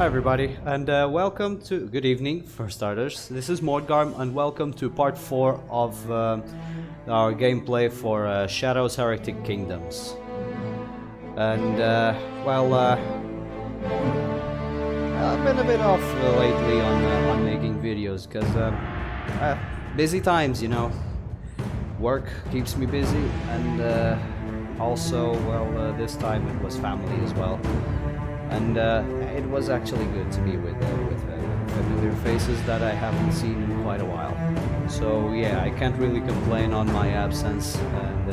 Hi everybody, and welcome to... Good evening, for starters. This is Mordgarm, and welcome to part 4 of our gameplay for Shadow's Heretic Kingdoms. And, I've been a bit off lately on making videos, because busy times, you know. Work keeps me busy, and also, well, this time it was family as well. And it was actually good to be with familiar faces that I haven't seen in quite a while. So yeah, I can't really complain on my absence. And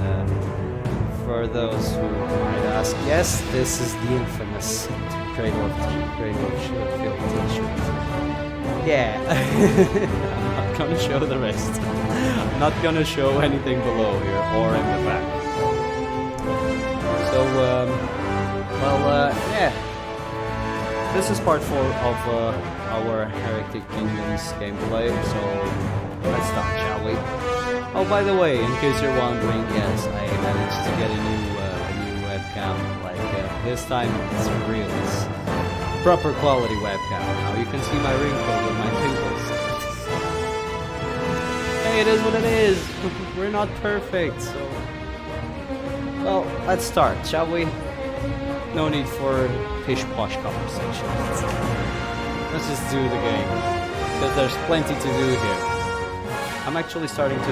for those who might ask, yes, this is the infamous Cradle of Field t-shirt. Yeah, I'm not gonna show the rest. I'm not gonna show anything below here or in the back. So, yeah. This is part 4 of our Heretic Kingdoms gameplay, so let's start, shall we? Oh, by the way, in case you're wondering, yes, I managed to get a new webcam. Like this time, it's real, it's proper quality webcam. Now you can see my wrinkles and my pimples. Hey, it is what it is. We're not perfect, so well, let's start, shall we? No need for pish-posh conversation. Let's just do the game, because there's plenty to do here. I'm actually starting to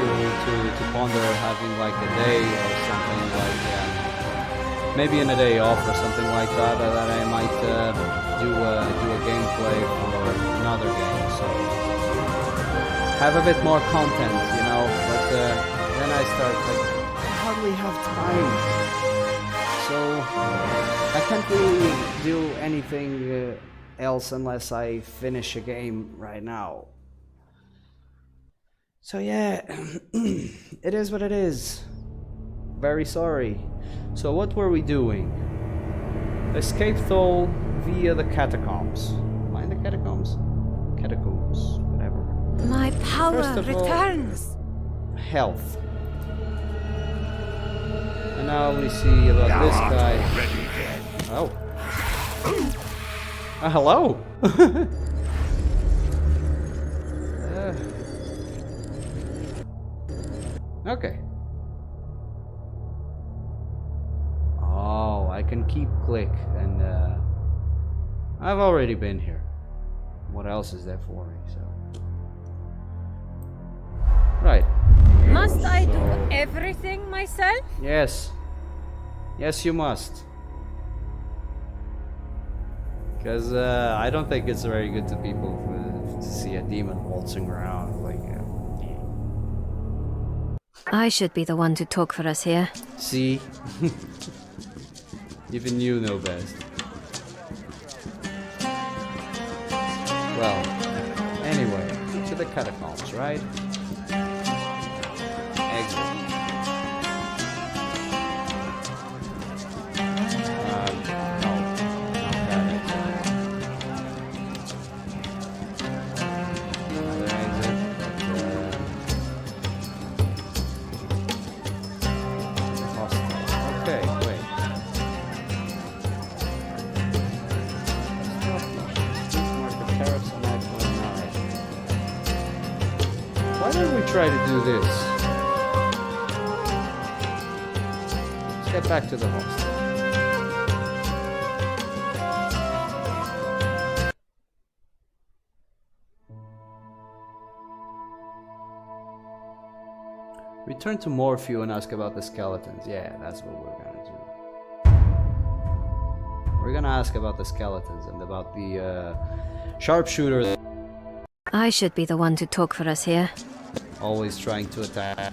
ponder having like a day or something like maybe in a day off or something like that, that I might do a gameplay for another game, so have a bit more content, you know. But then I start like I hardly have time. So I can't really do anything else unless I finish a game right now. So yeah, it is what it is. Very sorry. So what were we doing? Escape Thol via the catacombs. Am I in the catacombs? Catacombs, whatever. My power returns. Health. And now we see about this guy. Oh. Hello. Okay. Oh, I can keep click, and I've already been here. What else is there for me? So. Right. Must I do everything myself? Yes. Yes, you must. Because I don't think it's very good to people to see a demon waltzing around like. I should be the one to talk for us here. See? Even you know best. Well, anyway, to the catacombs, right? Exit. Try to do this. Let's get back to the hostel. Return to Morphew and ask about the skeletons. Yeah, that's what we're gonna do. We're gonna ask about the skeletons and about the sharpshooter. I should be the one to talk for us here. Always trying to attack.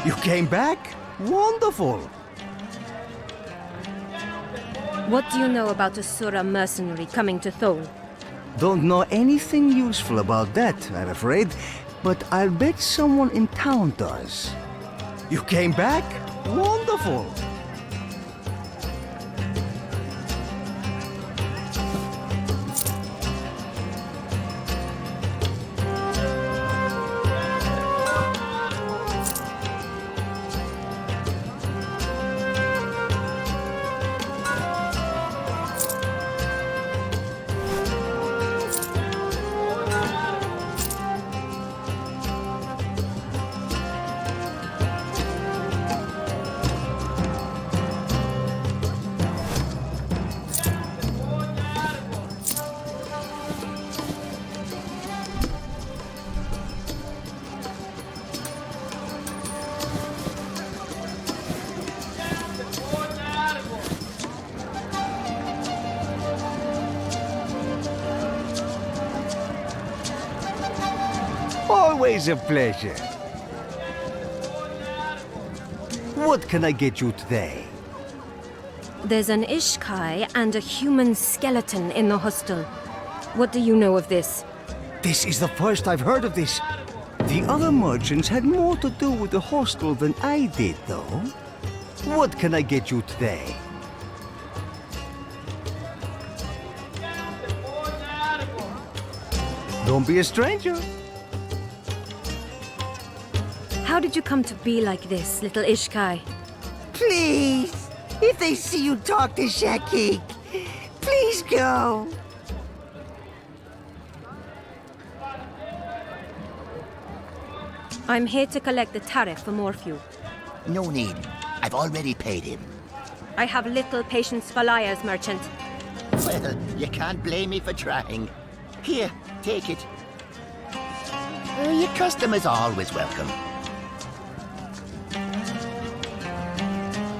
You came back? Wonderful! What do you know about a Sura mercenary coming to Thol? Don't know anything useful about that, I'm afraid, but I'll bet someone in town does. You came back? Wonderful! Always a pleasure. What can I get you today? There's an Ishkai and a human skeleton in the hostel. What do you know of this? This is the first I've heard of this. The other merchants had more to do with the hostel than I did, though. What can I get you today? Don't be a stranger. How did you come to be like this, little Ishkai? Please, if they see you talk to Shakik, please go. I'm here to collect the tariff for Morphew. No need. I've already paid him. I have little patience for liars, merchant. Well, you can't blame me for trying. Here, take it. Your customers are always welcome.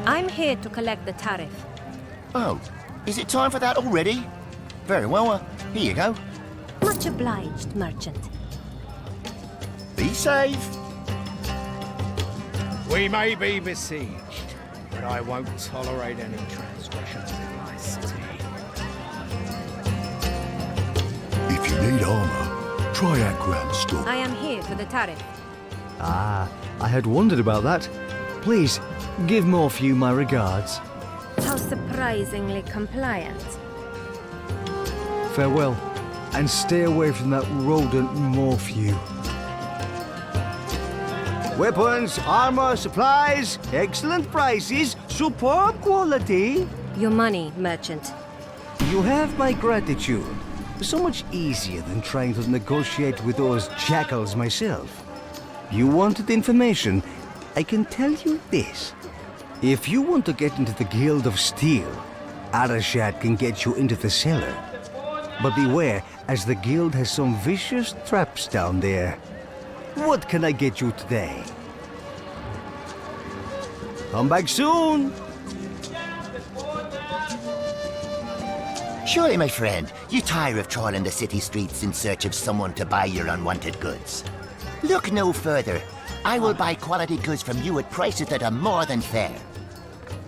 I'm here to collect the tariff. Oh, is it time for that already? Very well, here you go. Much obliged, merchant. Be safe. We may be besieged, but I won't tolerate any transgressions in my city. If you need armor, try Akram's store. I am here for the tariff. Ah, I had wondered about that. Please, give Morphew my regards. How surprisingly compliant. Farewell, and stay away from that rodent Morphew. Weapons, armor, supplies, excellent prices, superb quality. Your money, merchant. You have my gratitude. So much easier than trying to negotiate with those jackals myself. You wanted information. I can tell you this. If you want to get into the Guild of Steel, Arashat can get you into the cellar. But beware, as the guild has some vicious traps down there. What can I get you today? Come back soon! Surely, my friend, you tire of trawling the city streets in search of someone to buy your unwanted goods. Look no further. I will buy quality goods from you at prices that are more than fair.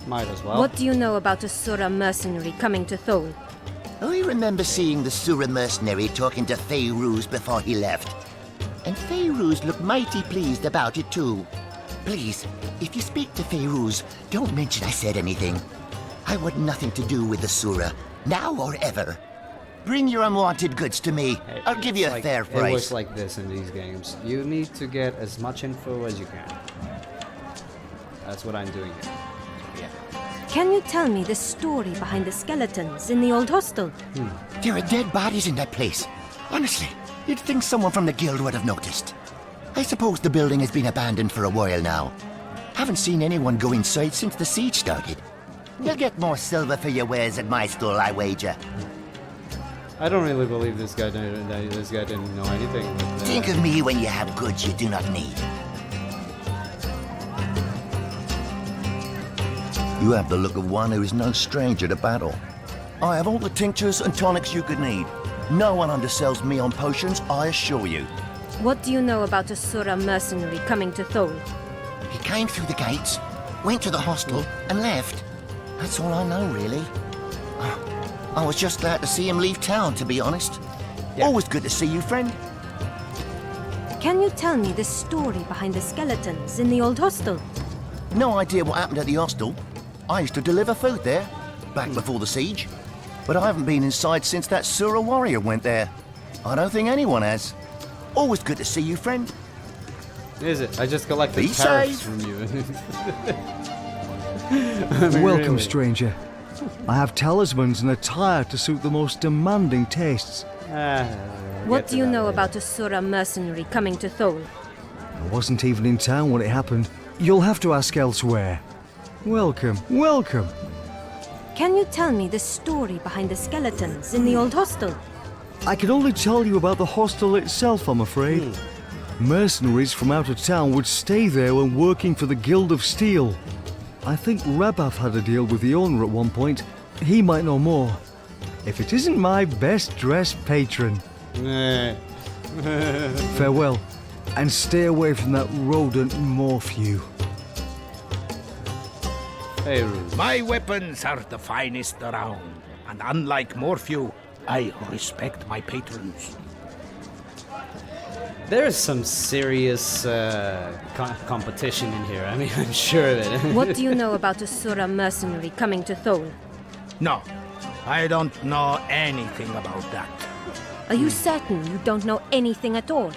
Might as well. What do you know about a Sura mercenary coming to Thole? I remember seeing the Sura mercenary talking to Fayruz before he left. And Fayruz looked mighty pleased about it too. Please, if you speak to Fayruz, don't mention I said anything. I want nothing to do with the Sura, now or ever. Bring your unwanted goods to me. I'll give you a fair It price. works like this in these games. You need to get as much info as you can. That's what I'm doing here. Can you tell me the story behind the skeletons in the old hostel? There are dead bodies in that place. Honestly, you'd think someone from the guild would have noticed. I suppose the building has been abandoned for a while now. Haven't seen anyone go inside since the siege started. You'll get more silver for your wares at my store, I wager. I don't really believe this guy didn't know anything. But, Think of me when you have goods you do not need. You have the look of one who is no stranger to battle. I have all the tinctures and tonics you could need. No one undersells me on potions, I assure you. What do you know about a Sura mercenary coming to Thole? He came through the gates, went to the hostel, and left. That's all I know, really. I was just glad to see him leave town, to be honest. Yeah. Always good to see you, friend. Can you tell me the story behind the skeletons in the old hostel? No idea what happened at the hostel. I used to deliver food there, back before the siege. But I haven't been inside since that Sura warrior went there. I don't think anyone has. Always good to see you, friend. is it? I just collected Be tariffs safe. from you. I mean, Welcome, really. stranger. I have talismans and attire to suit the most demanding tastes. What Get do to you that know later. about a Sura mercenary coming to Thole? I wasn't even in town when it happened. You'll have to ask elsewhere. Welcome, welcome. Can you tell me the story behind the skeletons in the old hostel? I can only tell you about the hostel itself, I'm afraid. Mercenaries from out of town would stay there when working for the Guild of Steel. I think Rabath had a deal with the owner at one point. He might know more. If it isn't my best-dressed patron. Eh. Farewell, And stay away from that rodent Morphew. Hey, Ruse. My weapons are the finest around, and unlike Morphew, I respect my patrons. There's some serious competition in here. I mean, I'm sure of it. What do you know about a Sura mercenary coming to Thole? No, I don't know anything about that. Are you certain you don't know anything at all?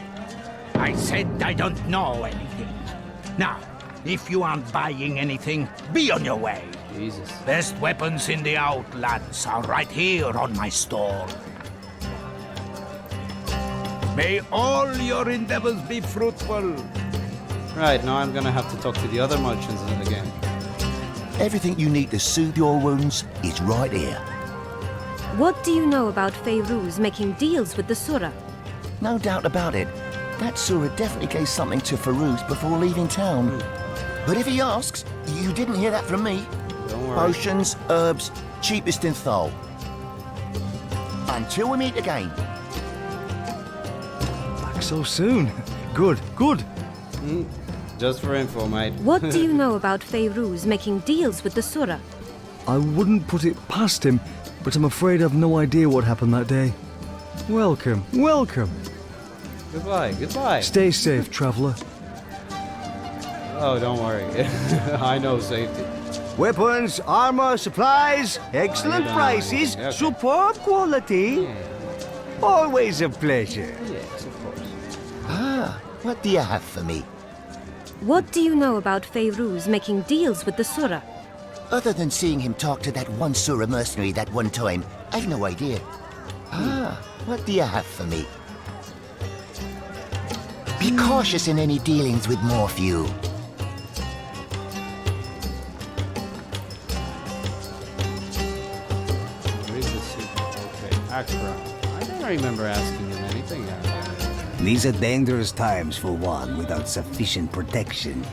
I said I don't know anything. Now, if you aren't buying anything, be on your way. Jesus. Best weapons in the Outlands are right here on my stall. May all your endeavors be fruitful. Right, now I'm gonna have to talk to the other merchants again. Everything you need to soothe your wounds is right here. What do you know about Feyruz making deals with the Sura? No doubt about it. That Sura definitely gave something to Ferouz before leaving town. But if he asks, you didn't hear that from me. Don't worry. Potions, herbs, cheapest in Thole. Until we meet again. Back so soon. Good, good. Just for info, mate. What do you know about Feyruz making deals with the Sura? I wouldn't put it past him, but I'm afraid I've no idea what happened that day. Welcome, welcome. Goodbye, goodbye. Stay safe, traveler. Oh, don't worry. I know safety. Weapons, armor, supplies, excellent you prices, okay. superb quality. Always a pleasure. Yes, of course. Ah, what do you have for me? What do you know about Feyruz making deals with the Sura? Other than seeing him talk to that one Sura mercenary that one time, I've no idea. Ah, what do you have for me? Be cautious in any dealings with Morphew. Where is the super? Okay, Akra. I don't remember asking him anything. These are dangerous times for one without sufficient protection.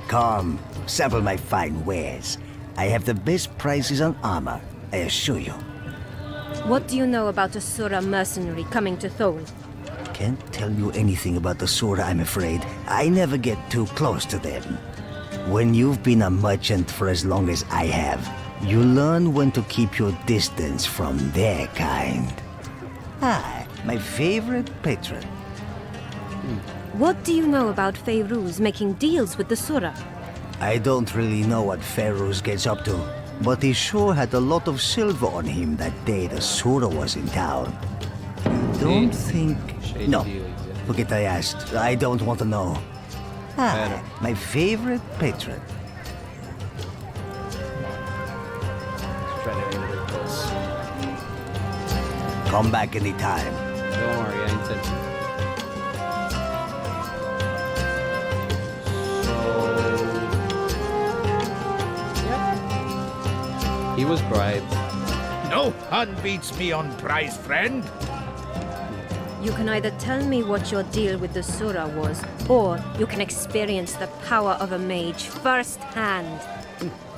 Come, sample my fine wares. I have the best prices on armor, I assure you. What do you know about a Sura mercenary coming to Thole? Can't tell you anything about the Sura, I'm afraid. I never get too close to them. When you've been a merchant for as long as I have, you learn when to keep your distance from their kind. Ah, my favorite patron. What do you know about Feyruz making deals with the Sura? I don't really know what Ferouz gets up to, but he sure had a lot of silver on him that day the Sura was in town. Don't think... Shady No, dealings, yeah. forget I asked. I don't want to know. Ah, Better. my favorite patron. Let's try to edit this. Come back anytime. Don't worry, I intend to. He was bribed. No one beats me on price, friend. You can either tell me what your deal with the Sura was, or you can experience the power of a mage firsthand.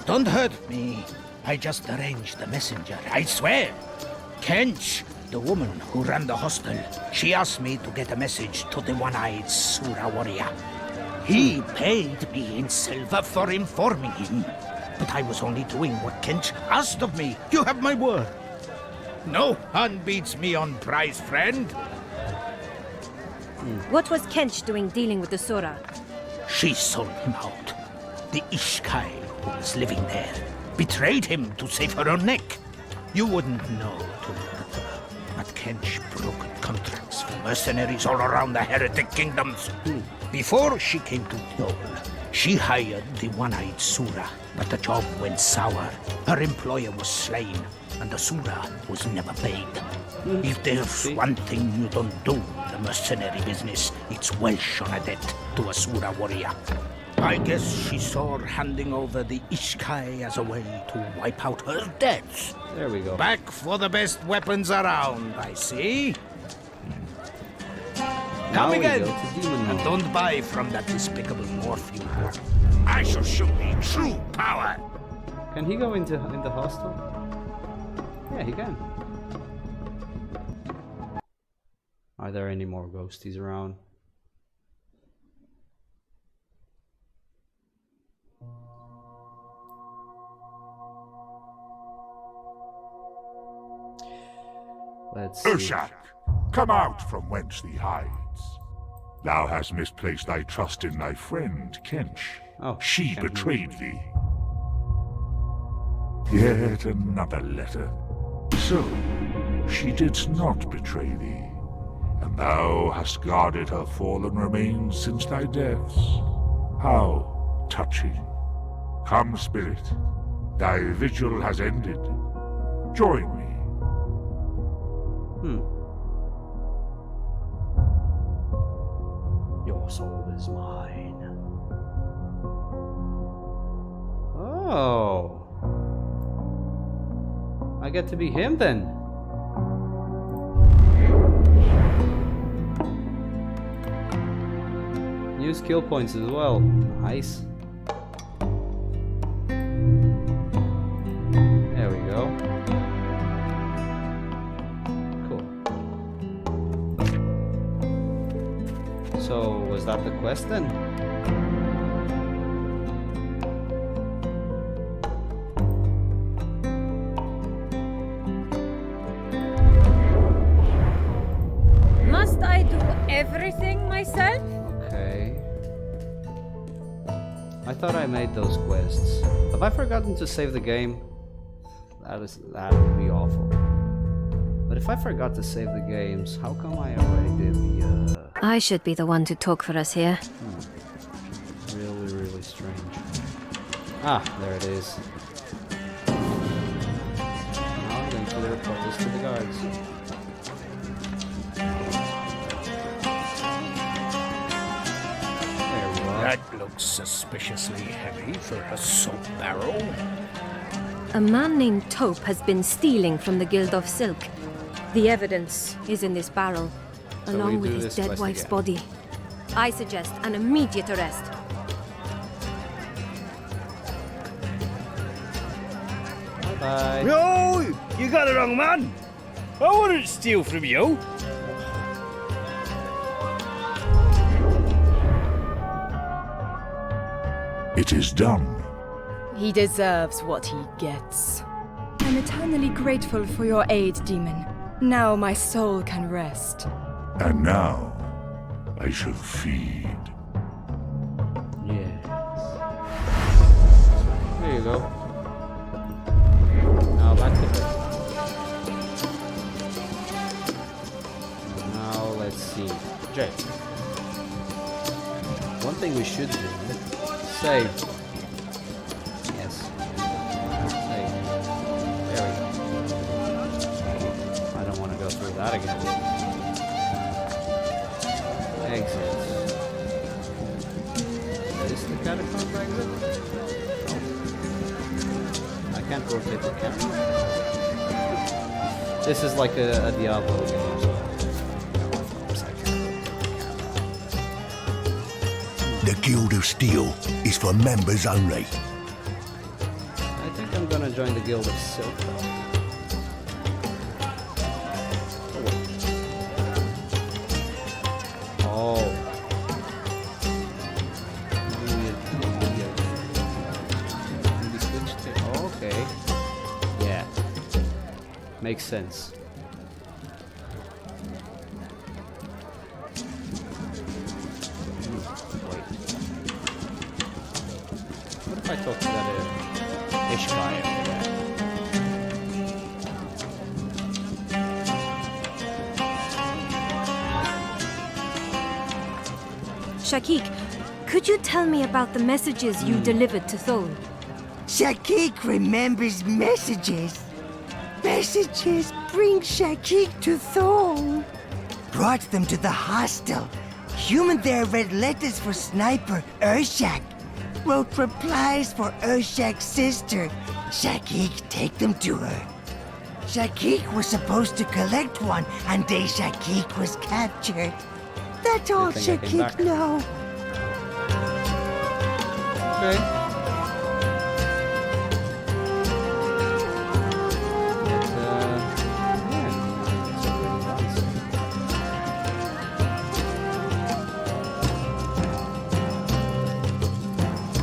Don't hurt me. I just arranged the messenger, I swear. Kench, the woman who ran the hostel, she asked me to get a message to the one-eyed Sura warrior. He paid me in silver for informing him. But I was only doing what Kench asked of me. You have my word. No one beats me on price, friend. What was Kench doing dealing with the Sura? She sold him out. The Ishkai, who was living there, betrayed him to save her own neck. You wouldn't know to look at her, but Kench brokered contracts for mercenaries all around the Heretic Kingdoms. Before she came to Thole, she hired the one-eyed Sura, but the job went sour. Her employer was slain, and the Sura was never paid. If there's one thing you don't do in the mercenary business, it's welsh on a debt to a Sura warrior. I guess she saw her handing over the Ishkai as a way to wipe out her debts. There we go. Back for the best weapons around, I see. Now Come we again, go to Demon and Mode. don't buy from that despicable Morphew. I shall show thee true power. Can he go into the hostel? Yeah, he can. Are there any more ghosties around? Let's see. Urshak, come out from whence thee hides. Thou hast misplaced thy trust in thy friend, Kench. Oh, She Kench. betrayed thee. Yet another letter. So, she did not betray thee, and thou hast guarded her fallen remains since thy deaths. How touching. Come, spirit, thy vigil has ended. Join me. Your soul is mine. Oh. I get to be him then. New skill points as well. Nice. There we go. Cool. So, was that the quest then? Must I do everything myself? Okay. I thought I made those quests. Have I forgotten to save the game? That would be awful. But if I forgot to save the games, how come I already did the I should be the one to talk for us here. really, really strange. Ah, there it is. Now I'm going to report this to the guards. There we are. That looks suspiciously heavy for a soap barrel. A man named Taupe has been stealing from the Guild of Silk. The evidence is in this barrel, So along we with do his this dead quest wife's again. body. I suggest an immediate arrest. Bye. No, you got the wrong man. I wouldn't steal from you. It is done. He deserves what he gets. I'm eternally grateful for your aid, demon. Now my soul can rest. And now, I shall feed. Yes. There you go. Now back to bed. Now let's see. Jay. One thing we should do. Save. Yes. Save. There we go. I don't want to go through that again. Exit. Is this the catacomb exit? Oh. I can't rotate the camera. This is like a Diablo game. So. The Guild of Steel is for members only. I think I'm gonna join the Guild of Silk though. Oh. Maybe switch to. Oh, okay. Yeah. Makes sense. Wait. What if I talk to that ish guy over there? Shakik, could you tell me about the messages you delivered to Thol? Shakik remembers messages. Messages bring Shakik to Thol. Brought them to the hostel. Human there read letters for Sniper Urshak. Wrote replies for Urshak's sister. Shakik take them to her. Shakik was supposed to collect one, and day Shakik was captured. That's all Good thing I came back. Shakik know. Okay.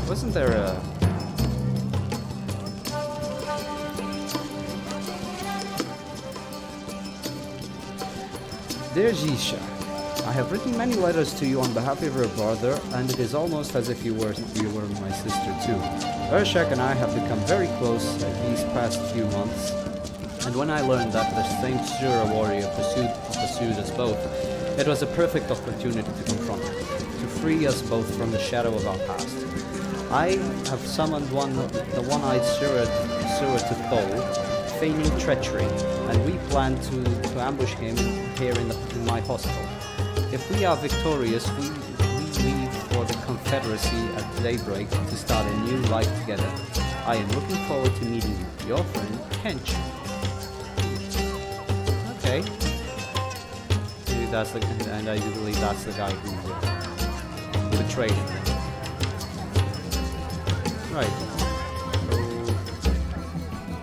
Wasn't there a... Dear Jisha, I have written many letters to you on behalf of your brother, and it is almost as if you were my sister too. Urshak and I have become very close these past few months, and when I learned that the same Shura warrior pursued us both, it was a perfect opportunity to confront him, to free us both from the shadow of our past. I have summoned the one-eyed Shura to Thol, feigning treachery, and we plan to ambush him here in my hostel. If we are victorious, we leave for the Confederacy at daybreak to start a new life together. I am looking forward to meeting you. Your friend, Kench. Okay. Maybe that's and I do believe that's the guy who betrayed him. Right.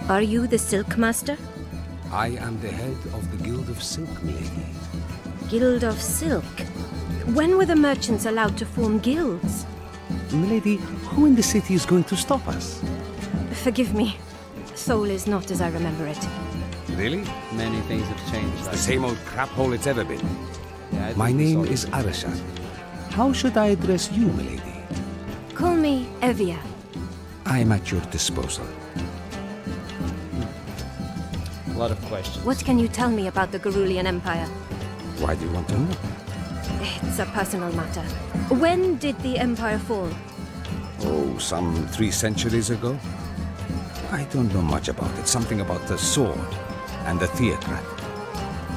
Are you the Silk Master? I am the head of the Guild of Silk, milady. Guild of Silk? When were the merchants allowed to form guilds? Milady, who in the city is going to stop us? Forgive me. Thol is not as I remember it. Really? Many things have changed. The same old crap hole it's ever been. Yeah, My name is Arashan. How should I address you, milady? Call me Evia. I am at your disposal. A lot of questions. What can you tell me about the Garulian Empire? Why do you want to know? It's a personal matter. When did the Empire fall? Oh, some 3 centuries ago? I don't know much about it. Something about the sword and the theocrat.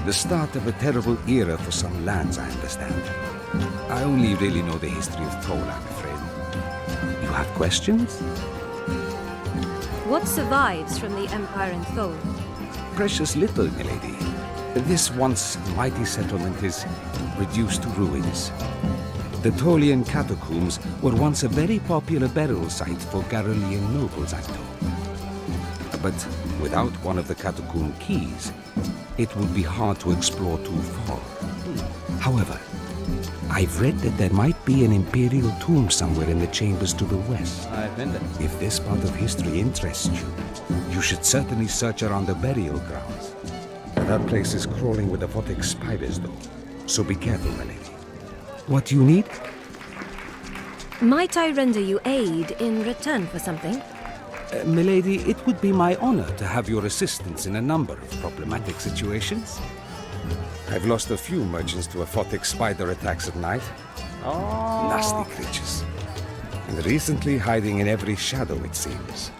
The start of a terrible era for some lands, I understand. I only really know the history of Thol, I'm afraid. You have questions? What survives from the Empire in Thol? Precious little, milady. This once mighty settlement is reduced to ruins. The Tholian catacombs were once a very popular burial site for Garulian nobles, I'm told. But without one of the catacomb keys, it would be hard to explore too far. However, I've read that there might be an imperial tomb somewhere in the chambers to the west. I've been there. If this part of history interests you, you should certainly search around the burial grounds. That place is crawling with aquatic spiders, though, so be careful, my lady. What do you need? Might I render you aid in return for something? Milady, it would be my honor to have your assistance in a number of problematic situations. I've lost a few merchants to aquatic spider attacks at night. Oh. Nasty creatures. And recently hiding in every shadow, it seems.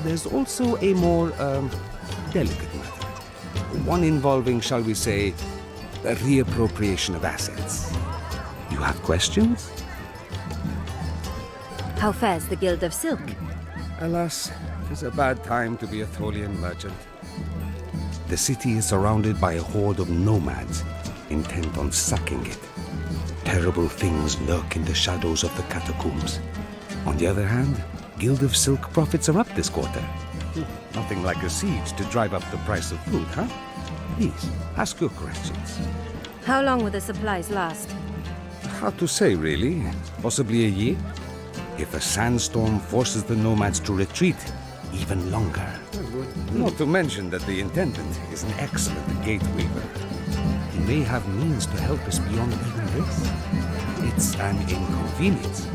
There's also a more, delicate matter. One involving, shall we say, a reappropriation of assets. You have questions? How fares the Guild of Silk? Alas, it is a bad time to be a Tholian merchant. The city is surrounded by a horde of nomads, intent on sacking it. Terrible things lurk in the shadows of the catacombs. On the other hand, Guild of Silk profits are up this quarter. Nothing like a siege to drive up the price of food, huh? Please, ask your questions. How long will the supplies last? Hard to say, really. Possibly a year. If a sandstorm forces the nomads to retreat, even longer. Not to mention that the intendant is an excellent gate weaver. He may have means to help us beyond even this. It's an inconvenience.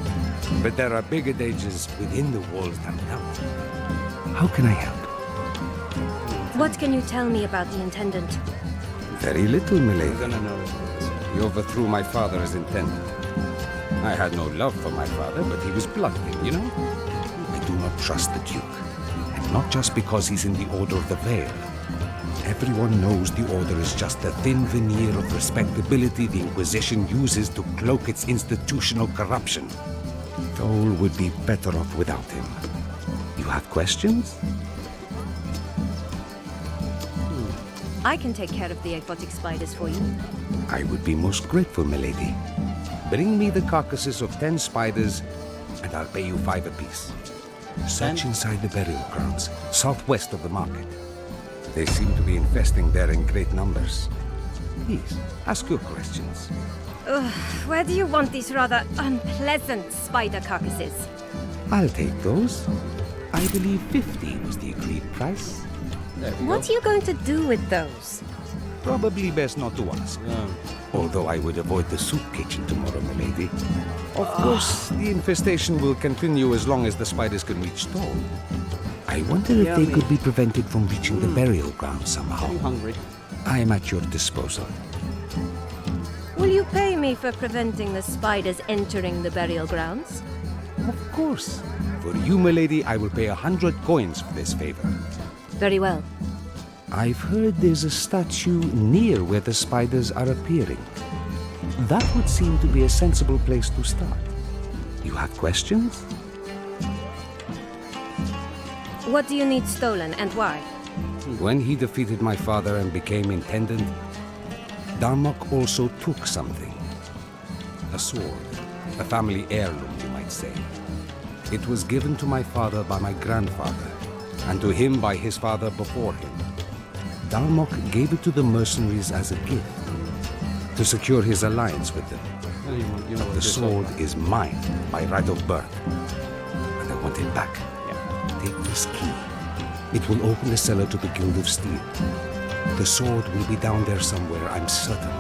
But there are bigger dangers within the walls than without. How can I help? What can you tell me about the Intendant? Very little, milady. I'm gonna know. He overthrew my father as intendant. I had no love for my father, but he was bluffing, you know? I do not trust the Duke. And not just because he's in the Order of the Veil. Everyone knows the Order is just a thin veneer of respectability the Inquisition uses to cloak its institutional corruption. Thol would be better off without him. You have questions? I can take care of the aquatic spiders for you. I would be most grateful, milady. Bring me the carcasses of 10 spiders, and I'll pay you 5 apiece. Search inside the burial grounds, southwest of the market. They seem to be infesting there in great numbers. Please, ask your questions. Where do you want these rather unpleasant spider carcasses? I'll take those. I believe 50 was the agreed price. There we What go. are you going to do with those? Probably best not to ask. Although I would avoid the soup kitchen tomorrow, milady. Of course, the infestation will continue as long as the spiders can reach Thor. I wonder if they could be prevented from reaching the burial ground somehow. I'm hungry. I am at your disposal. Will you pay me for preventing the spiders entering the burial grounds? Of course. For you, milady, I will pay 100 coins for this favor. Very well. I've heard there's a statue near where the spiders are appearing. That would seem to be a sensible place to start. You have questions? What do you need stolen and why? When he defeated my father and became intendant, Darmok also took something. A sword. A family heirloom, you might say. It was given to my father by my grandfather, and to him by his father before him. Darmok gave it to the mercenaries as a gift, to secure his alliance with them. But the sword is mine by right of birth, and I want it back. Take this key. It will open the cellar to the Guild of Steel. The sword will be down there somewhere, I'm certain.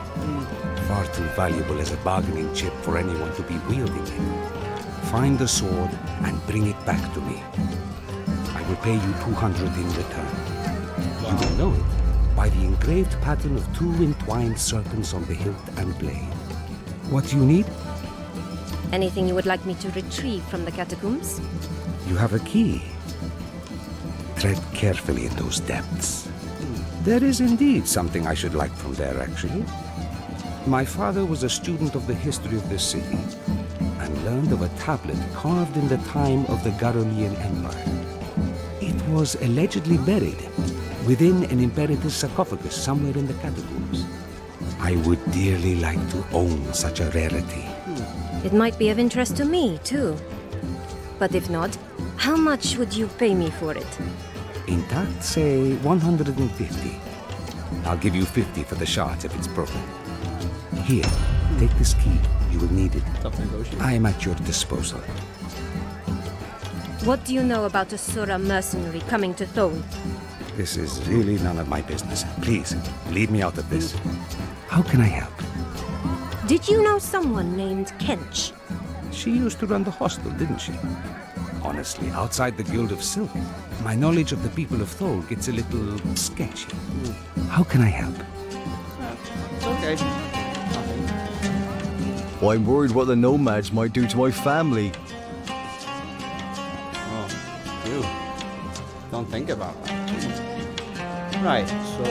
Far too valuable as a bargaining chip for anyone to be wielding it. Find the sword and bring it back to me. I will pay you 200 in return. You will know it by the engraved pattern of 2 entwined serpents on the hilt and blade. What do you need? Anything you would like me to retrieve from the catacombs? You have a key. Tread carefully in those depths. There is indeed something I should like from there, actually. My father was a student of the history of this city and learned of a tablet carved in the time of the Garolian Empire. It was allegedly buried within an imperator's sarcophagus somewhere in the catacombs. I would dearly like to own such a rarity. It might be of interest to me, too. But if not, how much would you pay me for it? Intact, say 150. I'll give you 50 for the shards if it's broken. Here, take this key. You will need it. I am at your disposal. What do you know about a Sura mercenary coming to Thole? This is really none of my business. Please, leave me out of this. How can I help? Did you know someone named Kench? She used to run the hostel, didn't she? Honestly, outside the Guild of Silk, my knowledge of the people of Thole gets a little sketchy. How can I help? It's okay. I'm worried what the nomads might do to my family. Oh, you. Don't think about that. Right, so...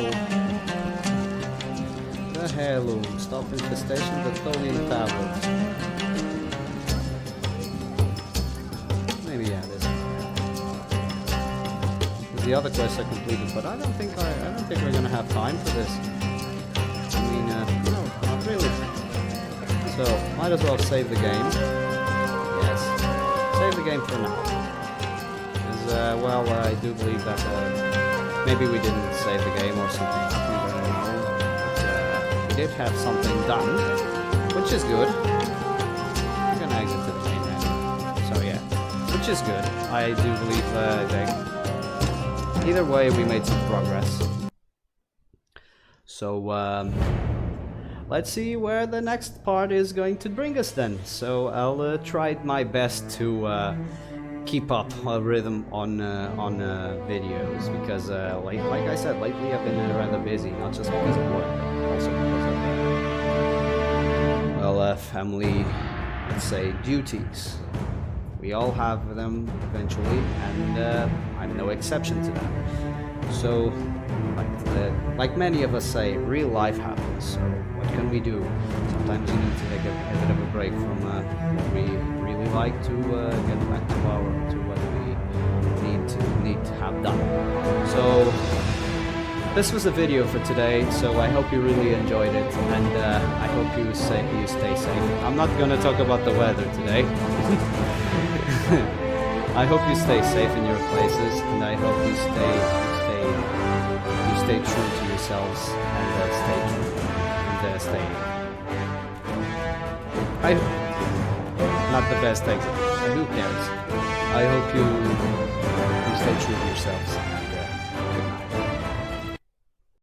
The heirloom. Stop infestation with Tholian tablets. Maybe, yeah, this. The other quest I completed, but I don't think we're gonna have time for this. I mean, no, not really. So, might as well save the game. Yes, save the game for now. Because, well, I do believe that maybe we didn't save the game or something happened. I don't know. But, we did have something done, which is good. I'm gonna exit to the main menu. So yeah, which is good. I do believe that either way we made some progress. So let's see where the next part is going to bring us then. So I'll try my best to keep up a rhythm on videos because like I said, lately I've been rather busy, not just because of work, but also because of well, family, let's say, duties. We all have them eventually, and I'm no exception to that. So, like many of us say, real life happens. So, what can we do? Sometimes you need to take a bit of a break from what we really like to get back to what we need to have done. So, this was the video for today. So I hope you really enjoyed it, and I hope you stay safe. I'm not gonna talk about the weather today. I hope you stay safe in your places, and I hope you stay true to yourselves and stay. Not the best exit, but who cares? I hope you stay true to yourselves.